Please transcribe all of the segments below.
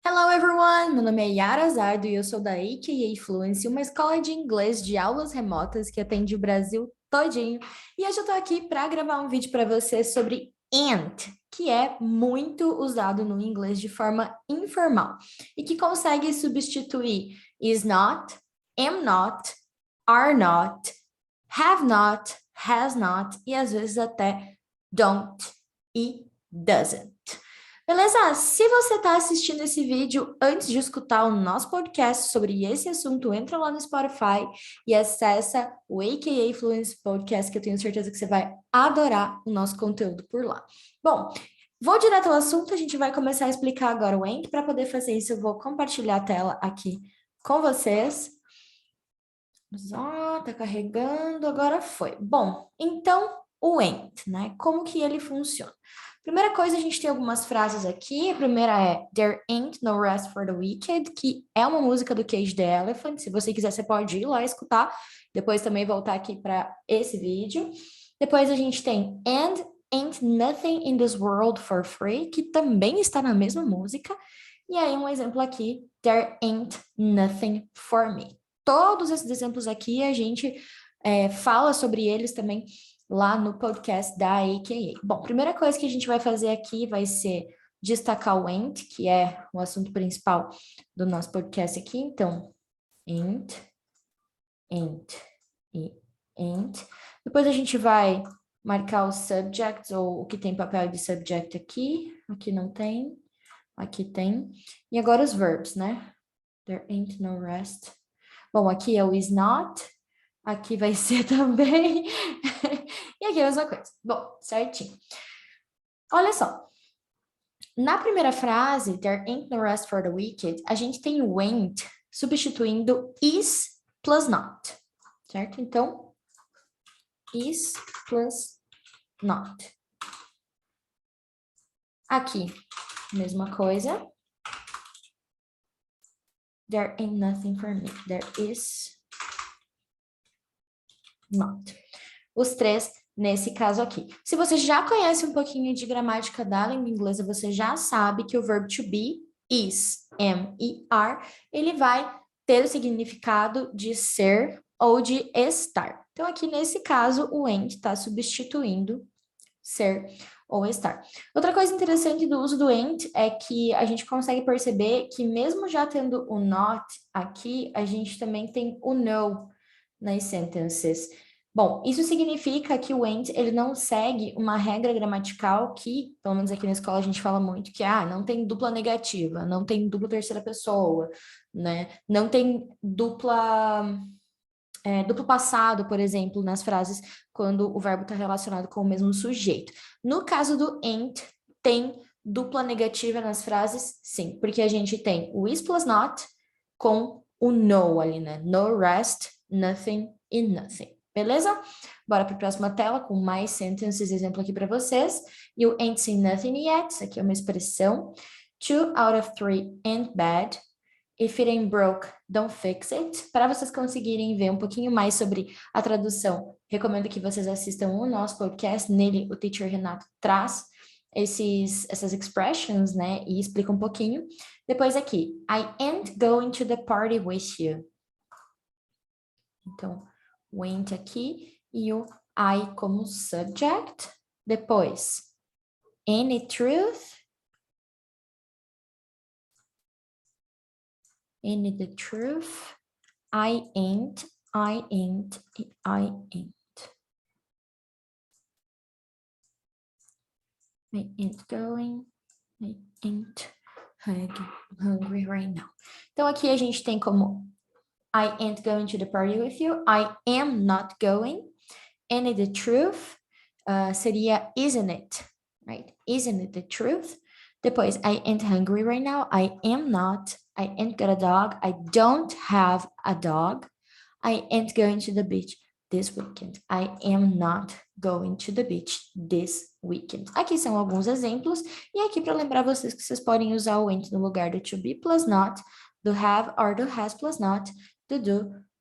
Hello everyone! Meu nome é Yara Zardo e eu sou da AKA Fluency, uma escola de inglês de aulas remotas que atende o Brasil todinho. E hoje eu tô aqui para gravar um vídeo para você sobre and, que é muito usado no inglês de forma informal e que consegue substituir is not, am not, are not, have not, has not e às vezes até don't e doesn't. Beleza? Se você está assistindo esse vídeo antes de escutar o nosso podcast sobre esse assunto, entra lá no Spotify e acessa o AKA Fluency Podcast, que eu tenho certeza que você vai adorar o nosso conteúdo por lá. Bom, vou direto ao assunto, a gente vai começar a explicar agora o AND. Para poder fazer isso, eu vou compartilhar a tela aqui com vocês. Tá carregando, agora foi. Bom, então o AND, né? Como que ele funciona? Primeira coisa, a gente tem algumas frases aqui. A primeira é There Ain't No Rest for the Wicked, que é uma música do Cage the Elephant. Se você quiser, você pode ir lá escutar. Depois também voltar aqui para esse vídeo. Depois a gente tem And Ain't Nothing in This World for Free, que também está na mesma música. E aí um exemplo aqui, There Ain't Nothing for Me. Todos esses exemplos aqui a gente fala sobre eles também lá no podcast da AKA. Bom, primeira coisa que a gente vai fazer aqui vai ser destacar o ain't, que é o assunto principal do nosso podcast aqui. Então, ain't e ain't. Depois a gente vai marcar os subjects, ou o que tem papel de subject aqui. Aqui não tem. Aqui tem. E agora os verbs, né? There ain't no rest. Bom, aqui é o is not. Aqui vai ser também. E aqui é a mesma coisa. Bom, certinho. Olha só. Na primeira frase, there ain't no rest for the wicked, a gente tem o ain't substituindo is plus not. Certo? Então, is plus not. Aqui, mesma coisa. There ain't nothing for me. There is not. Os três nesse caso aqui. Se você já conhece um pouquinho de gramática da língua inglesa, você já sabe que o verbo to be, is, am e are, ele vai ter o significado de ser ou de estar. Então, aqui nesse caso, o and está substituindo ser ou estar. Outra coisa interessante do uso do and é que a gente consegue perceber que mesmo já tendo o not aqui, a gente também tem o no nas sentences. Bom, isso significa que o and, ele não segue uma regra gramatical que, pelo menos aqui na escola a gente fala muito, que não tem dupla negativa, não tem dupla terceira pessoa, né? Não tem duplo passado, por exemplo, nas frases quando o verbo está relacionado com o mesmo sujeito. No caso do and, tem dupla negativa nas frases? Sim, porque a gente tem o is plus not com o no ali, né? No rest, nothing e nothing. Beleza? Bora para a próxima tela com mais sentences, exemplo aqui para vocês. You ain't seen nothing yet. Isso aqui é uma expressão. 2 out of 3 ain't bad. If it ain't broke, don't fix it. Para vocês conseguirem ver um pouquinho mais sobre a tradução, recomendo que vocês assistam o nosso podcast. Nele, o teacher Renato traz essas expressions, né? E explica um pouquinho. Depois aqui, I ain't going to the party with you. Então, o ain't aqui e o I como subject. Depois, any truth. Any the truth. I ain't e I ain't. I ain't going. I ain't hungry right now. Então, aqui a gente tem como I ain't going to the party with you. I am not going. And the truth seria isn't it, right? Isn't it the truth? Depois, I ain't hungry right now. I am not. I ain't got a dog. I don't have a dog. I ain't going to the beach this weekend. I am not going to the beach this weekend. Aqui são alguns exemplos. E aqui para lembrar vocês que vocês podem usar o ain't no lugar do to be plus not, do have or do has plus not, do,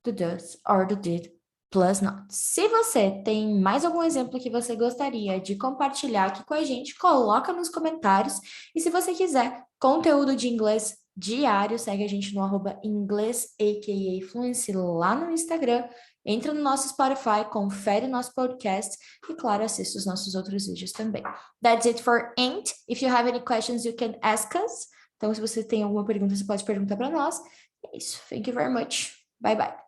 do does or do did plus not. Se você tem mais algum exemplo que você gostaria de compartilhar aqui com a gente, coloca nos comentários. E se você quiser conteúdo de inglês diário. Segue a gente no @inglês, aka Fluency, lá no Instagram. Entra no nosso Spotify, confere o nosso podcast e, claro, assista os nossos outros vídeos também. That's it for Ain't. If you have any questions, you can ask us. Então, se você tem alguma pergunta, você pode perguntar para nós. É isso. Thank you very much. Bye, bye.